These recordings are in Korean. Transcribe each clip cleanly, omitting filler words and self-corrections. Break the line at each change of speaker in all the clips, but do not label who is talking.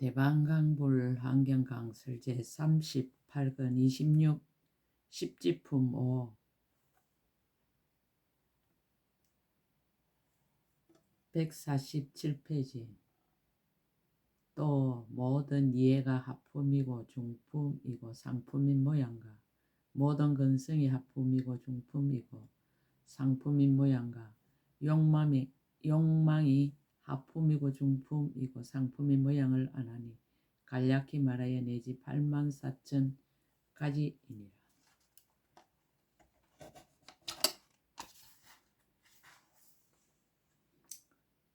대방강불 환경강설 제38권 26 십지품 5 147페이지. 또 모든 이해가 하품이고 중품이고 상품인 모양과 모든 근성이 하품이고 중품이고 상품인 모양과 욕망이 하품이고 중품이고 상품인 모양을 아나니 간략히 말하여 내지 84,000가지이니라.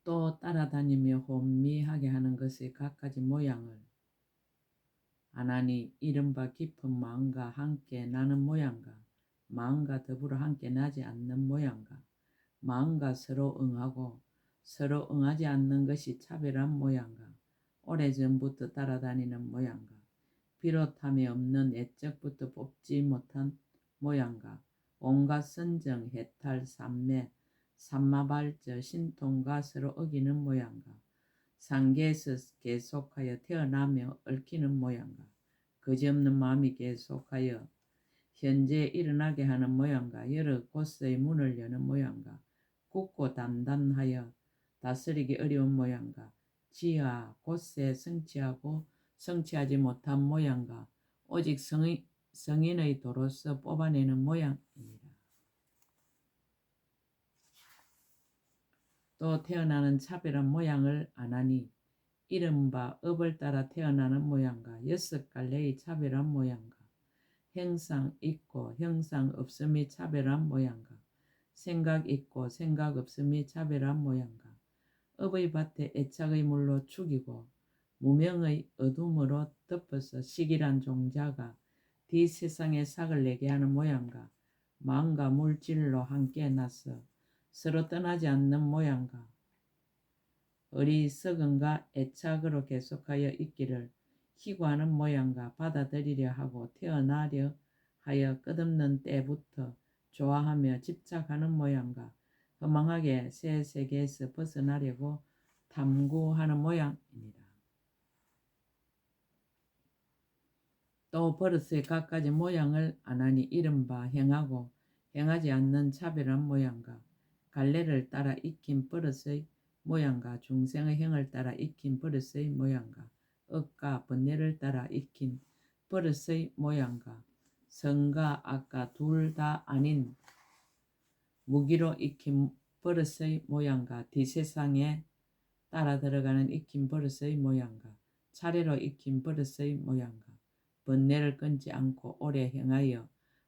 또 따라다니며 혼미하게 하는 것의 갖가지 모양을 아나니 이른바 깊은 마음과 함께 나는 모양과 마음과 더불어 함께 나지 않는 모양과 마음과 서로 응하고 서로 응하지 않는 것이 차별한 모양과 오래전부터 따라다니는 모양과 비롯함이 없는 애적부터 뽑지 못한 모양과 온갖 선정, 해탈, 삼매, 삼마발저, 신통과 서로 어기는 모양과 상계에서 계속하여 태어나며 얽히는 모양과 그지없는 마음이 계속하여 현재 일어나게 하는 모양과 여러 곳의 문을 여는 모양과 굳고 단단하여 다스리기 어려운 모양과 지하 곳에 성취하고 성취하지 못한 모양과 오직 성인의 도로서 뽑아내는 모양이니라. 또 태어나는 차별한 모양을 아나니 이른바 업을 따라 태어나는 모양과 6갈래의 차별한 모양과 형상 있고 형상 없음이 차별한 모양과 생각 있고 생각 없음이 차별한 모양과 업의 밭에 애착의 물로 죽이고 무명의 어둠으로 덮어서 시기란 종자가 뒤세상에 삭을 내게 하는 모양과 마음과 물질로 함께 나서 서로 떠나지 않는 모양과 어리석음과 애착으로 계속하여 있기를 희구하는 모양과 받아들이려 하고 태어나려 하여 끝없는 때부터 좋아하며 집착하는 모양과 허망하게 새 세계에서 벗어나려고 탐구하는 모양이니라. 또 버릇의 갖가지 모양을 아나니 이른바 행하고 행하지 않는 차별한 모양과 갈래를 따라 익힌 버릇의 모양과 중생의 행을 따라 익힌 버릇의 모양과 억과 번뇌를 따라 익힌 버릇의 모양과 선과 악과 둘 다 아닌 무기로 익힌 버릇의 모양과 뒤세상에 따라 들어가는 익힌 버릇의 모양과 차례로 익힌 버릇의 모양과 번뇌를 끊지 않고 오래 행하여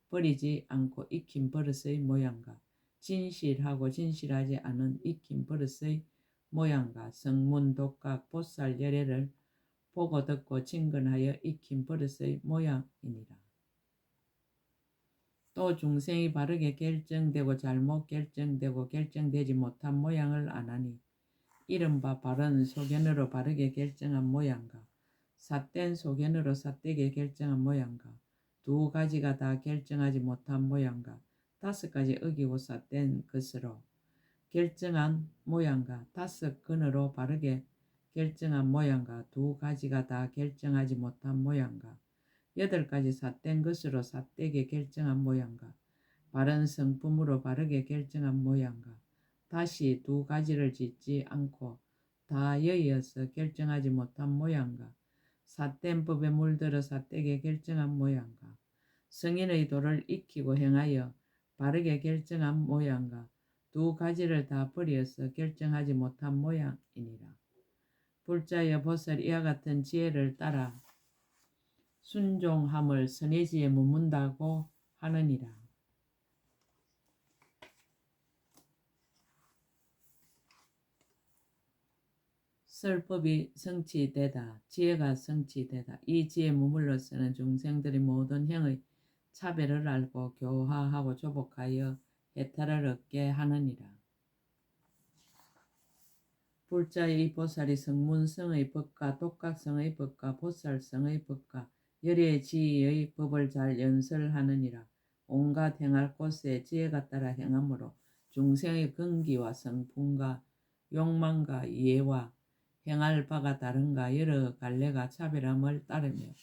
버리지 않고 익힌 버릇의 모양과 진실하고 진실하지 않은 익힌 버릇의 모양과 성문, 독각, 보살, 열애를 보고 듣고 진건하여 익힌 버릇의 모양이니라. 또 중생이 바르게 결정되고 잘못 결정되고 결정되지 못한 모양을 아나니 이른바 바른 소견으로 바르게 결정한 모양과 삿된 소견으로 삿되게 결정한 모양과 두 가지가 다 결정하지 못한 모양과 5가지 어기고 삿된 것으로 결정한 모양과 5근으로 바르게 결정한 모양과 두 가지가 다 결정하지 못한 모양과 8가지 삿된 것으로 삿되게 결정한 모양과 바른 성품으로 바르게 결정한 모양과 다시 두 가지를 짓지 않고 다 여의어서 결정하지 못한 모양과 삿된 법에 물들어 삿되게 결정한 모양과 성인의 도를 익히고 행하여 바르게 결정한 모양과 두 가지를 다 버려서 결정하지 못한 모양이니라. 불자여 보살 이와 같은 지혜를 따라 순종함을 선해지에 머문다고 하느니라. 설법이 성취되다, 지혜가 성취되다. 이 지혜 머물러서는 중생들이 모든 형의 차별을 알고 교화하고 조복하여 해탈을 얻게 하느니라. 불자의 이 보살이 성문성의 법과 독각성의 법과 보살성의 법과 열애지의 법을 잘 연설하느니라. 온갖 행할 곳에 지혜가 따라 행함으로 중생의 근기와 성품과 욕망과 이해와 행할 바가 다른가 여러 갈래가 차별함을 따르며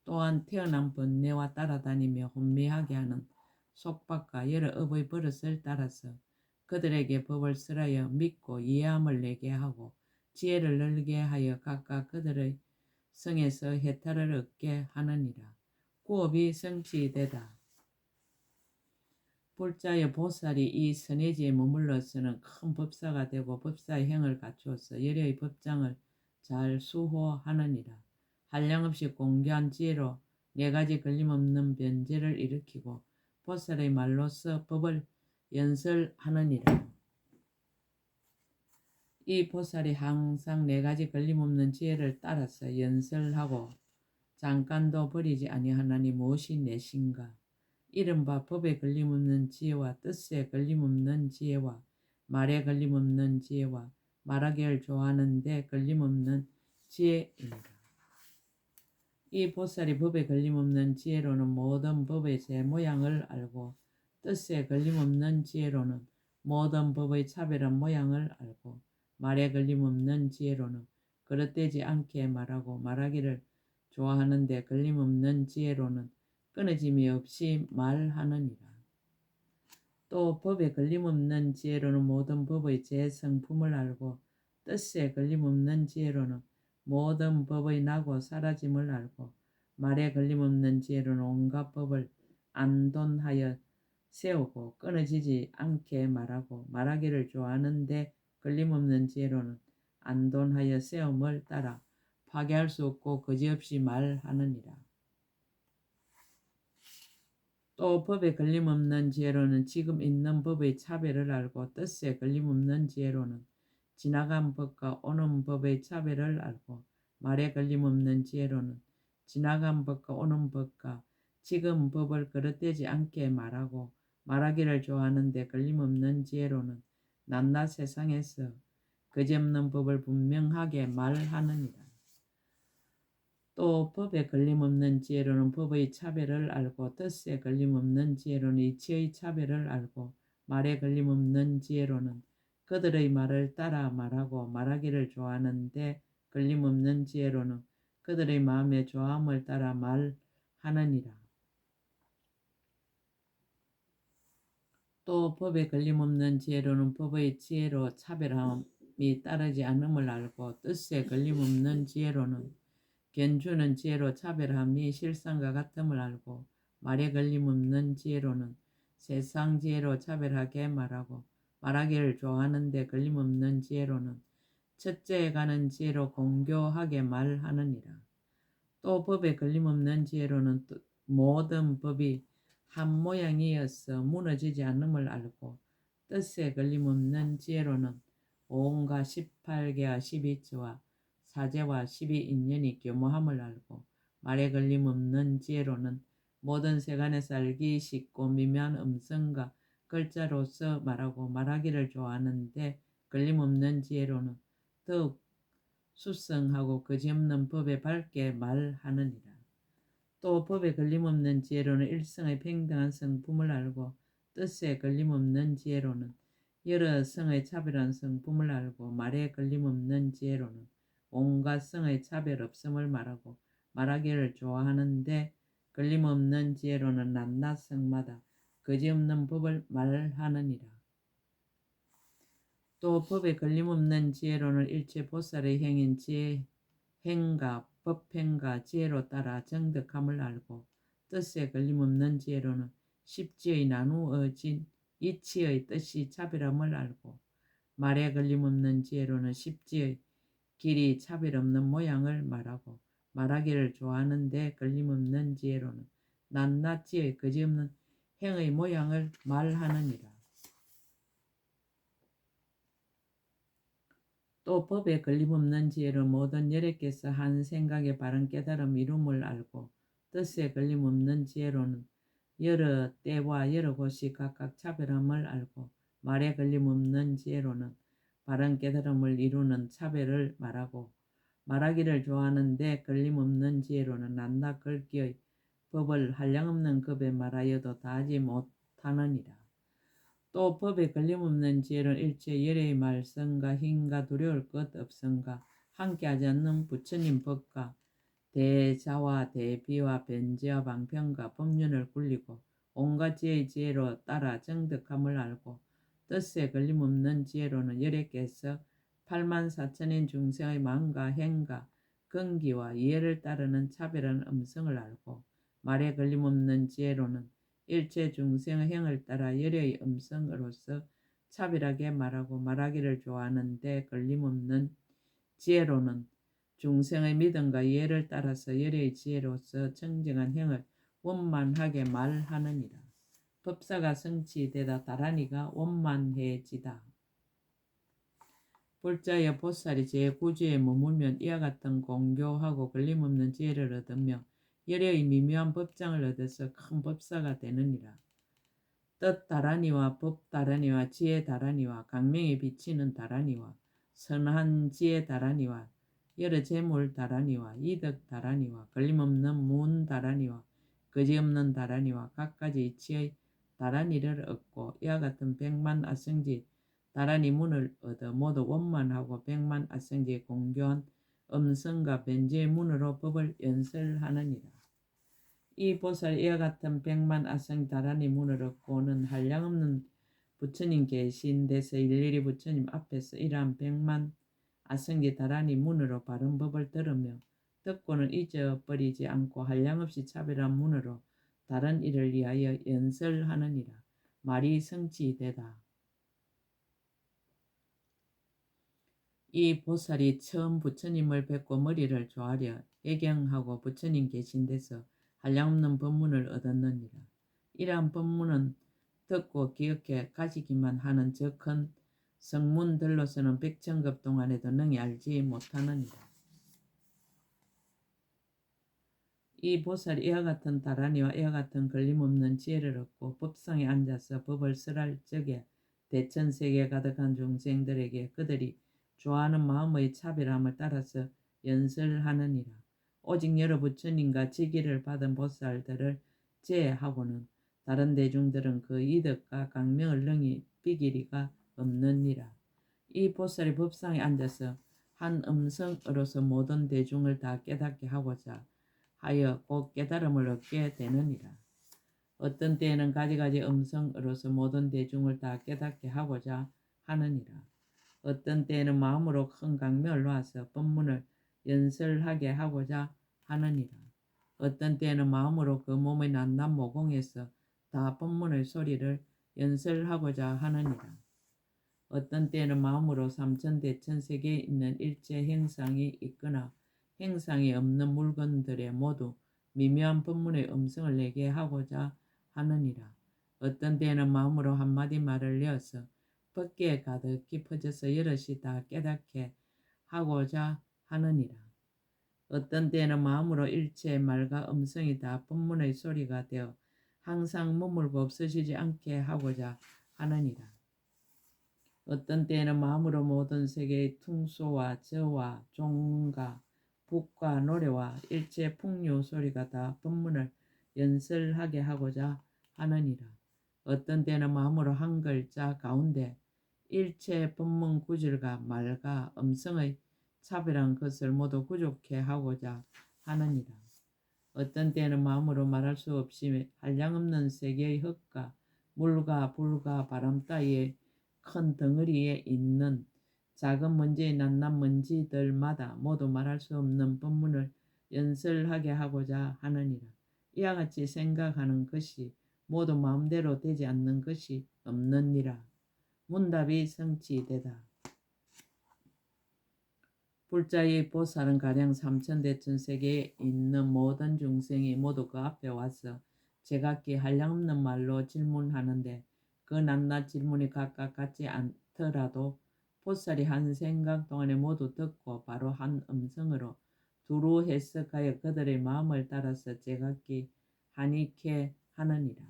또한 태어난 번뇌와 따라다니며 혼미하게 하는 속박과 여러 업의 버릇을 따라서 그들에게 법을 쓰라여 믿고 이해함을 내게 하고 지혜를 늘게 하여 각각 그들의 성에서 해탈을 얻게 하느니라. 구업이 성취되다. 불자여 보살이 이 선해지에 머물러서는 큰 법사가 되고 법사의 행을 갖추어서 여러의 법장을 잘 수호하느니라. 한량없이 공개한 지혜로 네 가지 걸림없는 변제를 일으키고 보살의 말로서 법을 연설하느니라. 이 보살이 항상 네 가지 걸림없는 지혜를 따라서 연설하고 잠깐도 버리지 아니하나니 무엇이 내신가? 이른바 법에 걸림없는 지혜와 뜻에 걸림없는 지혜와 말에 걸림없는 지혜와 말하기를 좋아하는 데 걸림없는 지혜입니다. 이 보살이 법에 걸림없는 지혜로는 모든 법의 제 모양을 알고 뜻에 걸림없는 지혜로는 모든 법의 차별한 모양을 알고 말에 걸림없는 지혜로는 그릇되지 않게 말하고 말하기를 좋아하는데 걸림없는 지혜로는 끊어짐이 없이 말하느니라. 또 법에 걸림없는 지혜로는 모든 법의 제 성품을 알고 뜻에 걸림없는 지혜로는 모든 법의 나고 사라짐을 알고 말에 걸림없는 지혜로는 온갖 법을 안돈하여 세우고 끊어지지 않게 말하고 말하기를 좋아하는데 걸림없는 지혜로는 안돈하여 세움을 따라 파괴할 수 없고 거지없이 말하느니라. 또 법에 걸림없는 지혜로는 지금 있는 법의 차별을 알고 뜻에 걸림없는 지혜로는 지나간 법과 오는 법의 차별을 알고 말에 걸림없는 지혜로는 지나간 법과 오는 법과 지금 법을 그릇되지 않게 말하고 말하기를 좋아하는데 걸림없는 지혜로는 낱낱 세상에서 거짓없는 법을 분명하게 말하느니라. 또 법에 걸림없는 지혜로는 법의 차별을 알고 뜻에 걸림없는 지혜로는 이치의 차별을 알고 말에 걸림없는 지혜로는 그들의 말을 따라 말하고 말하기를 좋아하는데 걸림없는 지혜로는 그들의 마음의 좋아함을 따라 말하느니라. 또 법에 걸림없는 지혜로는 법의 지혜로 차별함이 따르지 않음을 알고 뜻에 걸림없는 지혜로는 견주는 지혜로 차별함이 실상과 같음을 알고 말에 걸림없는 지혜로는 세상 지혜로 차별하게 말하고 말하기를 좋아하는데 걸림없는 지혜로는 첫째에 가는 지혜로 공교하게 말하느니라. 또 법에 걸림없는 지혜로는 모든 법이 한 모양이어서 무너지지 않음을 알고 뜻에 걸림없는 지혜로는 온갖 18개와 12처와 사제와 12인연이 교모함을 알고 말에 걸림없는 지혜로는 모든 세간에서 알기 쉽고 미묘한 음성과 글자로서 말하고 말하기를 좋아하는데 걸림없는 지혜로는 더욱 수성하고 거짓없는 법에 밝게 말하느니라. 또 법에 걸림없는 지혜로는 일성의 평등한 성품을 알고 뜻에 걸림없는 지혜로는 여러 성의 차별한 성품을 알고 말에 걸림없는 지혜로는 온갖 성의 차별 없음을 말하고 말하기를 좋아하는데 걸림없는 지혜로는 낱낱 성마다 거짓없는 법을 말하느니라. 또 법에 걸림없는 지혜로는 일체 보살의 행인 지혜 행과 법행과 지혜로 따라 정득함을 알고 뜻에 걸림없는 지혜로는 십지의 나누어진 이치의 뜻이 차별함을 알고 말에 걸림없는 지혜로는 십지의 길이 차별없는 모양을 말하고 말하기를 좋아하는데 걸림없는 지혜로는 낱낱지의 거짓없는 행의 모양을 말하느니라. 또 법에 걸림없는 지혜로 모든 열애께서 한 생각에 바른 깨달음 이룸을 알고 뜻에 걸림없는 지혜로는 여러 때와 여러 곳이 각각 차별함을 알고 말에 걸림없는 지혜로는 바른 깨달음을 이루는 차별을 말하고 말하기를 좋아하는데 걸림없는 지혜로는 낱낱 글귀의 법을 한량없는 급에 말하여도 다하지 못하느니라. 또 법에 걸림없는 지혜로는 일체 열애의 말성과 힘과 두려울 것 없음과 함께하지 않는 부처님 법과 대자와 대비와 변제와 방편과 법륜을 굴리고 온갖 지혜의 지혜로 따라 정득함을 알고 뜻에 걸림없는 지혜로는 열애께서 84,000인 중생의 마음과 행과 근기와 이해를 따르는 차별한 음성을 알고 말에 걸림없는 지혜로는 일체 중생의 행을 따라 열애의 음성으로서 차별하게 말하고 말하기를 좋아하는 데 걸림없는 지혜로는 중생의 믿음과 이해를 따라서 열애의 지혜로서 청정한 행을 원만하게 말하느니라. 법사가 성취되다 다란이가 원만해지다. 불자여 보살이 제9주에 머물면 이와 같은 공교하고 걸림없는 지혜를 얻으며 열애의 미묘한 법장을 얻어서 큰 법사가 되느니라. 뜻 다란이와 법 다란이와 지혜 다란이와 강명에 비치는 다란이와 선한 지혜 다란이와 여러 재물 다란이와 이득 다란이와 걸림없는 문 다란이와 거지없는 다란이와 각가지 이치의 다란이를 얻고 이와 같은 백만 아성지 다란이 문을 얻어 모두 원만하고 백만 아성지의 공교한 음성과 변제의 문으로 법을 연설하느니라. 이 보살 이와 같은 백만 아성 다란이 문을 얻고는 한량없는 부처님 계신 데서 일일이 부처님 앞에서 이러한 백만 아성지 다란이 문으로 바른 법을 들으며 듣고는 잊어버리지 않고 한량없이 차별한 문으로 다른 일을 위하여 연설하느니라. 말이 성취되다. 이 보살이 처음 부처님을 뵙고 머리를 조아려 예경하고 부처님 계신 데서 한량없는 법문을 얻었느니라. 이러한 법문은 듣고 기억해 가지기만 하는 저 큰 성문들로서는 백천급 동안에도 능히 알지 못하느니라. 이 보살이 이와 같은 다란이와 이와 같은 걸림없는 지혜를 얻고 법상에 앉아서 법을 설할 적에 대천세계에 가득한 중생들에게 그들이 좋아하는 마음의 차별함을 따라서 연설하느니라. 오직 여러 부처님과 직위를 받은 보살들을 제외하고는 다른 대중들은 그 이득과 강명을 능히 비기리가 없느니라. 이 보살이 법상에 앉아서 한 음성으로서 모든 대중을 다 깨닫게 하고자 하여 곧 깨달음을 얻게 되느니라. 어떤 때에는 가지가지 음성으로서 모든 대중을 다 깨닫게 하고자 하느니라. 어떤 때에는 마음으로 큰 강명을 놓아서 법문을 연설하게 하고자 하느니라. 어떤 때에는 마음으로 그 몸의 낱낱 모공에서 다 법문의 소리를 연설하고자 하느니라. 어떤 때에는 마음으로 삼천대천세계에 있는 일체 행상이 있거나 행상이 없는 물건들에 모두 미묘한 법문의 음성을 내게 하고자 하느니라. 어떤 때에는 마음으로 한마디 말을 내어서 법계에 가득히 퍼져서 여럿이 다 깨닫게 하고자 하느니라. 어떤 때에는 마음으로 일체의 말과 음성이 다 법문의 소리가 되어 항상 머물고 없어지지 않게 하고자 하느니라. 어떤 때에는 마음으로 모든 세계의 퉁소와 저와 종과 북과 노래와 일체 풍류 소리가 다 법문을 연설하게 하고자 하느니라. 어떤 때는 마음으로 한 글자 가운데 일체 법문 구절과 말과 음성의 차별한 것을 모두 구족해 하고자 하느니라. 어떤 때는 마음으로 말할 수 없이 한량없는 세계의 흙과 물과 불과 바람 따위의 큰 덩어리에 있는 작은 먼지의 낱낱 먼지들마다 모두 말할 수 없는 법문을 연설하게 하고자 하느니라. 이와 같이 생각하는 것이 모두 마음대로 되지 않는 것이 없느니라. 문답이 성취되다. 불자의 보살은 가령 삼천대천세계에 있는 모든 중생이 모두 그 앞에 와서 제각기 한량없는 말로 질문하는데 그 낱낱 질문이 각각 같지 않더라도 보살이 한 생각 동안에 모두 듣고 바로 한 음성으로 두루 해석하여 그들의 마음을 따라서 제각기 하니케 하느니라.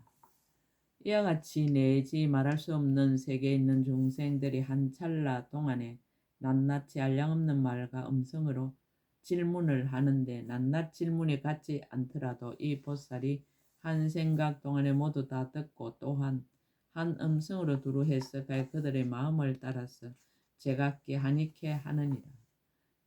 이와 같이 내지 말할 수 없는 세계에 있는 중생들이 한 찰나 동안에 낱낱이 한량없는 말과 음성으로 질문을 하는데 낱낱 질문이 같지 않더라도 이 보살이 한 생각 동안에 모두 다 듣고 또한 한 음성으로 두루 해석하여 그들의 마음을 따라서 제각기 하니케 하느니라.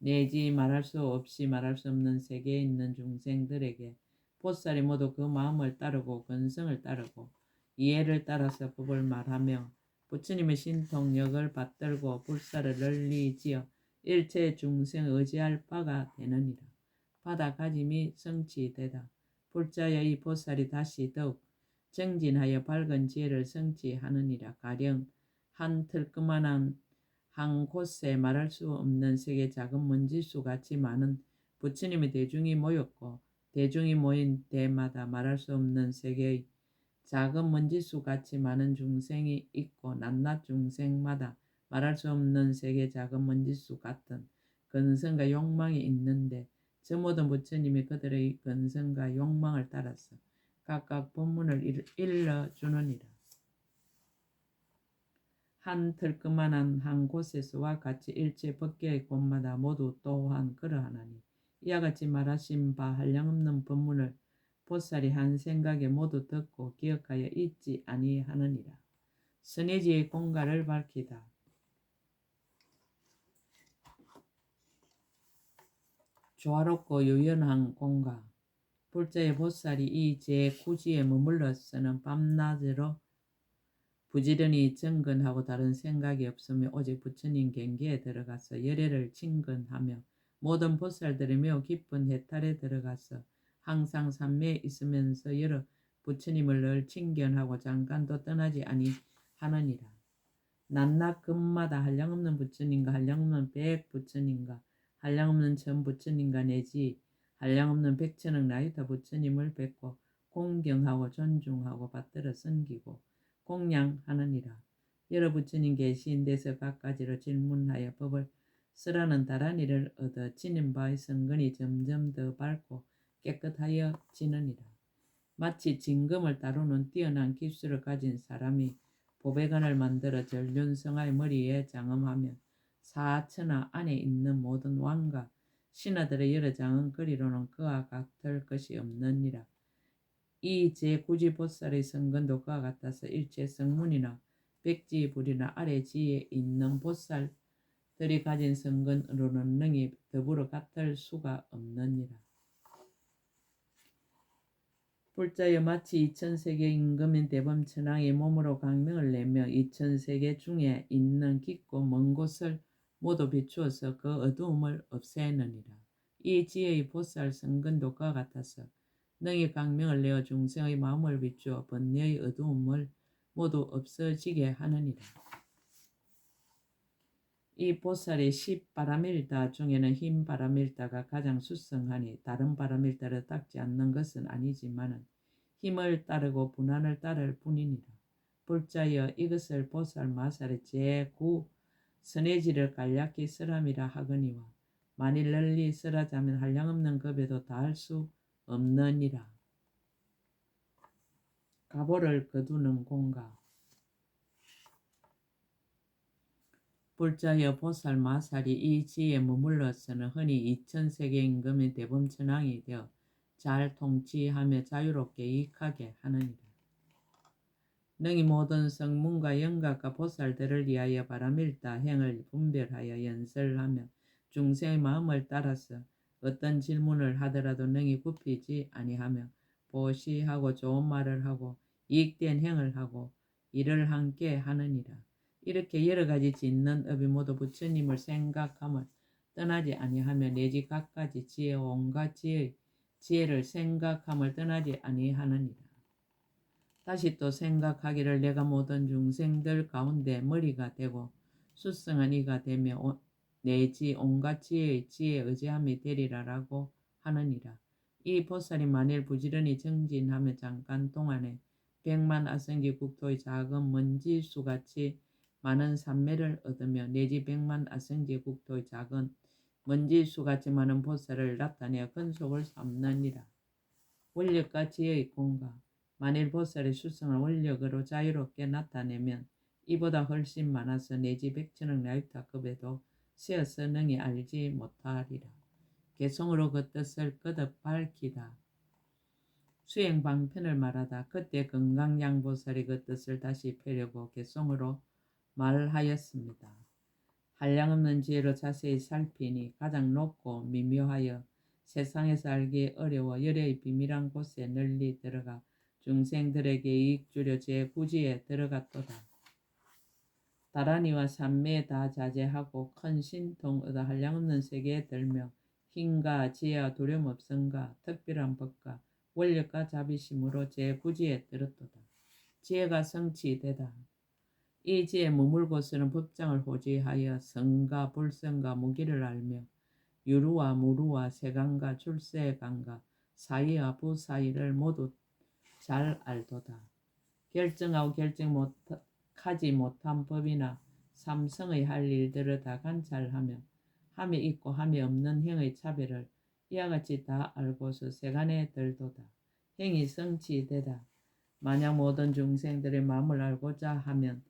내지 말할 수 없이 말할 수 없는 세계에 있는 중생들에게 보살이 모두 그 마음을 따르고 근성을 따르고 이해를 따라서 법을 말하며 부처님의 신통력을 받들고 불사를 널리 지어 일체 중생 의지할 바가 되느니라. 받아 가짐이 성취되다. 불자의 보살이 다시 더욱 정진하여 밝은 지혜를 성취하느니라. 가령 한 털끄만한 한 곳에 말할 수 없는 세계 작은 먼지수 같이 많은 부처님의 대중이 모였고 대중이 모인 데마다 말할 수 없는 세계의 작은 먼지수 같이 많은 중생이 있고 낱낱 중생마다 말할 수 없는 세계 작은 먼지수 같은 근성과 욕망이 있는데 저 모든 부처님이 그들의 근성과 욕망을 따라서 각각 법문을 일러주느니라. 한 털끄만한 한 곳에서와 같이 일체 법계의 곳마다 모두 또한 그러하나니 이와 같이 말하신 바 한량없는 법문을 보살이 한 생각에 모두 듣고 기억하여 잊지 아니하느니라. 선해지의 공가를 밝히다. 조화롭고 유연한 공가. 불자의 보살이 이 제9지에 머물러서는 밤낮으로 부지런히 정근하고 다른 생각이 없으며 오직 부처님 경계에 들어가서 열애를 친근하며 모든 보살들이 매우 깊은 해탈에 들어가서 항상 삼매에 있으면서 여러 부처님을 늘 친견하고 잠깐도 떠나지 아니하느니라. 낱낱 금마다 한량없는 부처님과 한량없는 백 부처님과 한량없는 천 부처님과 내지 한량없는 백천억 나이다 부처님을 뵙고 공경하고 존중하고 받들어 섬기고 공양하느니라. 여러 부처님 계신 데서 각가지로 질문하여 법을 쓰라는 다란이를 얻어 지닌 바의 성근이 점점 더 밝고 깨끗하여지느니라. 마치 진금을 다루는 뛰어난 기술을 가진 사람이 보배관을 만들어 전륜성하의 머리에 장엄하며 사천하 안에 있는 모든 왕과 신하들의 여러 장엄거리로는 그와 같을 것이 없느니라. 이 제9지보살의 성근도 그와 같아서 일체 성문이나 백지불이나 아래지에 있는 보살들이 가진 성근으로는 능히 더불어 같을 수가 없느니라. 불자여 마치 이천세계 임금인 대범천왕이 몸으로 강명을 내며 이천세계 중에 있는 깊고 먼 곳을 모두 비추어서 그 어두움을 없애느니라. 이 지혜의 보살 성근도 그와 같아서 능히 강명을 내어 중생의 마음을 비추어 번뇌의 어두움을 모두 없어지게 하느니라. 이 보살이 10바라밀다 중에는 흰 바라밀다가 가장 수성하니 다른 바라밀다를 닦지 않는 것은 아니지만은 힘을 따르고 분한을 따를 뿐이니라. 불자여 이것을 보살 마살의 제9 선해지를 간략히 쓰람이라 하거니와 만일 널리 쓰라자면 한량없는 급에도 다할 수 없느니라. 가보를 거두는 공가. 불자여 보살 마살이 이 지에 머물러서는 흔히 이천세계 임금인 대범천왕이 되어 잘 통치하며 자유롭게 이익하게 하느니라. 능히 모든 성문과 영각과 보살들을 위하여 바라밀다 행을 분별하여 연설하며 중생의 마음을 따라서 어떤 질문을 하더라도 능히 굽히지 아니하며 보시하고 좋은 말을 하고 이익된 행을 하고 이를 함께 하느니라. 이렇게 여러 가지 짓는 업이 모두 부처님을 생각함을 떠나지 아니하며 내지 각가지 지혜 온갖 지혜를 생각함을 떠나지 아니하느니라. 다시 또 생각하기를 내가 모든 중생들 가운데 머리가 되고 수성한 이가 되며 내지 온갖 지혜의 지혜에 의지함이 되리라라고 하느니라. 이 보살이 만일 부지런히 정진하며 잠깐 동안에 백만 아성지 국토의 작은 먼지수같이 많은 산매를 얻으며 내지 백만 아성지 국토의 작은 먼지수같이 많은 보살을 나타내어 근속을 삼느니라. 원력과 지혜의 공가. 만일 보살의 수성을 원력으로 자유롭게 나타내면 이보다 훨씬 많아서 내지 백천억 나유타급에도 세어서 능히 알지 못하리라. 개성으로 그 뜻을 거듭 밝히다. 수행 방편을 말하다. 그때 건강양보살이 그 뜻을 다시 펴려고 개성으로 말하였습니다. 한량없는 지혜로 자세히 살피니 가장 높고 미묘하여 세상에서 알기 어려워 열의 비밀한 곳에 널리 들어가 중생들에게 이익 주려 제9지에 들어갔도다. 다란이와 산매 다 자제하고 큰 신통 얻어 한량없는 세계에 들며 힘과 지혜와 두려움 없음과 특별한 법과 원력과 자비심으로 제9지에 들었도다. 지혜가 성취되다. 이 지에 머물고서는 법장을 호지하여 성과 불성과 무기를 알며 유루와 무루와 세간과 출세간과 사이와 부사이를 모두 잘 알도다. 결정하고 결정하지 못한 법이나 삼성의 할 일들을 다 관찰하며 함에 있고 함에 없는 행의 차별을 이와 같이 다 알고서 세간에 들도다. 행이 성취되다. 만약 모든 중생들의 마음을 알고자 하면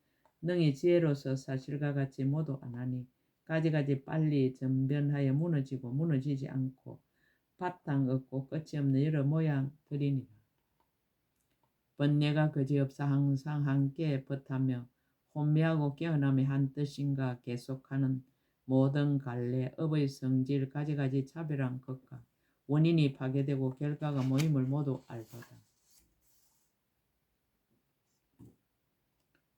능히 지혜로서 사실과 같이 모두 안하니 가지가지 빨리 전변하여 무너지고 무너지지 않고 바탕 없고 끝이 없는 여러 모양들이니라. 번뇌가 그지없어 항상 함께 벗하며 혼미하고 깨어남의 한 뜻인가 계속하는 모든 갈래, 업의 성질, 가지가지 차별한 것과 원인이 파괴되고 결과가 모임을 모두 알도다.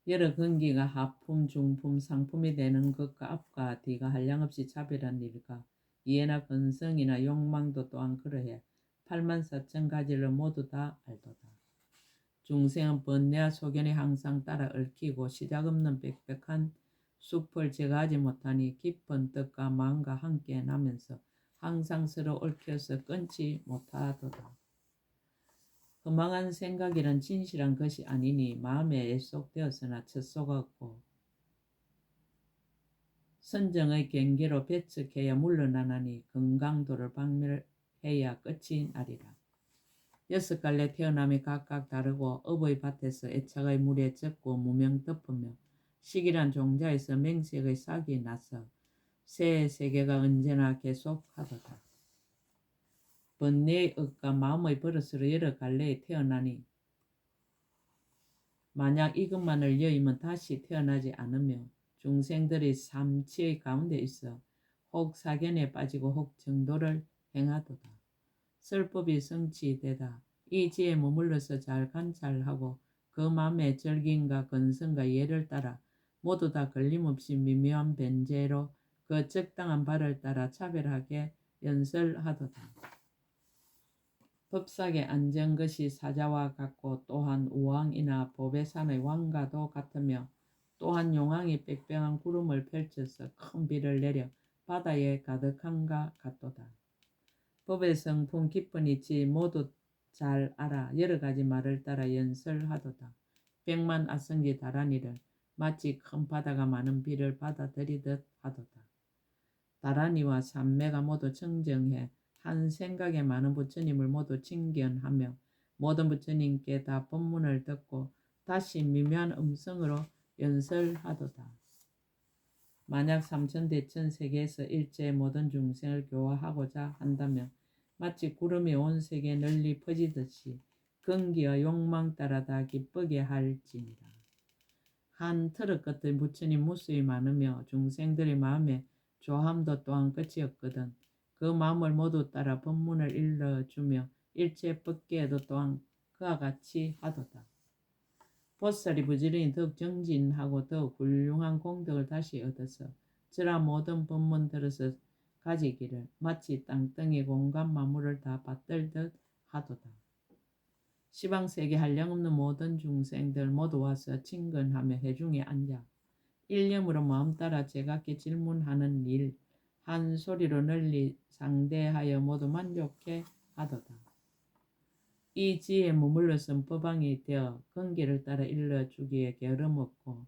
여러 근기가 하품, 중품, 상품이 되는 것과 앞과 뒤가 한량없이 차별한 일과 이해나 근성이나 욕망도 또한 그러해 84,000가지를 모두 다 알도다. 중생은 번뇌와 소견에 항상 따라 얽히고 시작 없는 빽빽한 숲을 제거하지 못하니 깊은 뜻과 마음과 함께 나면서 항상 서로 얽혀서 끊지 못하도다. 허망한 생각이란 진실한 것이 아니니 마음에 애속되었으나 첫속 없고 선정의 경계로 배척해야 물러나나니 건강도를 박멸해야 끝이 나리라. 6갈래 태어남이 각각 다르고 업의 밭에서 애착의 물에 젖고 무명 덮으며 시기란 종자에서 맹색의 싹이 나서 새 세계가 언제나 계속하도다. 번뇌의 억과 마음의 버릇으로 여러 갈래에 태어나니 만약 이것만을 여의면 다시 태어나지 않으며 중생들의 삼치의 가운데 있어 혹 사견에 빠지고 혹 정도를 행하도다. 설법이 성취되다. 이 지에 머물러서 잘 관찰하고 그 마음의 절గిం과 근성과 예를 따라 모두 다 걸림없이 미묘한 변제로 그 적당한 바를 따라 차별하게 연설하도다. 법삭에 앉은 것이 사자와 같고 또한 우왕이나 보배산의 왕과도 같으며 또한 용왕이 빽빽한 구름을 펼쳐서 큰 비를 내려 바다에 가득한가 같도다. 법의 성품 깊은 이치 모두 잘 알아 여러 가지 말을 따라 연설하도다. 백만 아성지 다란이를 마치 큰 바다가 많은 비를 받아들이듯 하도다. 다란이와 산매가 모두 청정해 한 생각에 많은 부처님을 모두 칭견하며 모든 부처님께 다 법문을 듣고 다시 미묘한 음성으로 연설하도다. 만약 삼천대천 세계에서 일제의 모든 중생을 교화하고자 한다면 마치 구름이 온 세계에 널리 퍼지듯이 근기와 욕망 따라 다 기쁘게 할지니라. 한 트럭 같은 부처님 무수히 많으며 중생들의 마음에 조함도 또한 끝이 없거든 그 마음을 모두 따라 법문을 일러주며 일체 법계에도 또한 그와 같이 하도다. 보살이 부지런히 더욱 정진하고 더욱 훌륭한 공덕을 다시 얻어서 저라 모든 법문 들어서 가지기를 마치 땅덩이 공간 만물을 다 받들듯 하도다. 시방세계 한량없는 모든 중생들 모두 와서 친근하며 회중에 앉아 일념으로 마음 따라 제각기 질문하는 일 한 소리로 널리 상대하여 모두 만족해 하도다. 이 지에 머물러선 법왕이 되어 근기를 따라 일러주기에 게으름 없고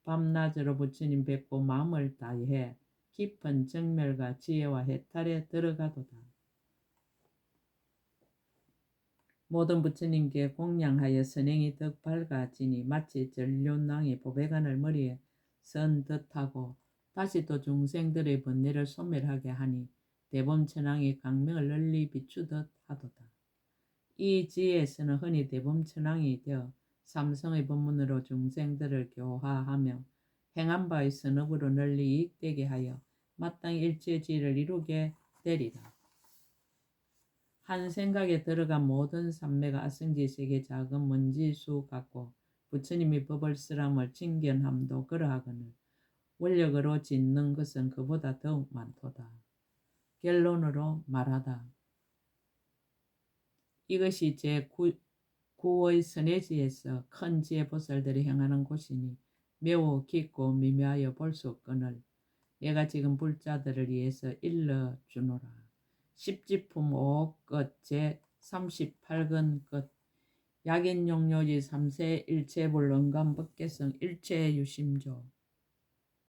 밤낮으로 부처님 뵙고 마음을 다해 깊은 정멸과 지혜와 해탈에 들어가도다. 모든 부처님께 공양하여 선행이 더욱 밝아지니 마치 전륜낭이 보배관을 머리에 선 듯하고 다시 또 중생들의 번뇌를 소멸하게 하니 대범천왕이 강명을 널리 비추듯 하도다. 이 지혜에서는 흔히 대범천왕이 되어 삼성의 법문으로 중생들을 교화하며 행한 바의 선업으로 널리 이익되게 하여 마땅히 일체지를 이루게 되리라. 한 생각에 들어간 모든 산매가 아승지색의 작은 먼지수 같고 부처님이 법을 쓰람을 징견함도 그러하거늘 원력으로 짓는 것은 그보다 더욱 많도다. 결론으로 말하다. 이것이 제9의 선해지에서 큰 지혜보살들이 행하는 곳이니 매우 깊고 미묘하여 볼 수 없거늘 내가 지금 불자들을 위해서 일러주노라. 십지품 5억 끝 제38근 끝 약인용료지 3세 일체불능감 법계성 일체유심조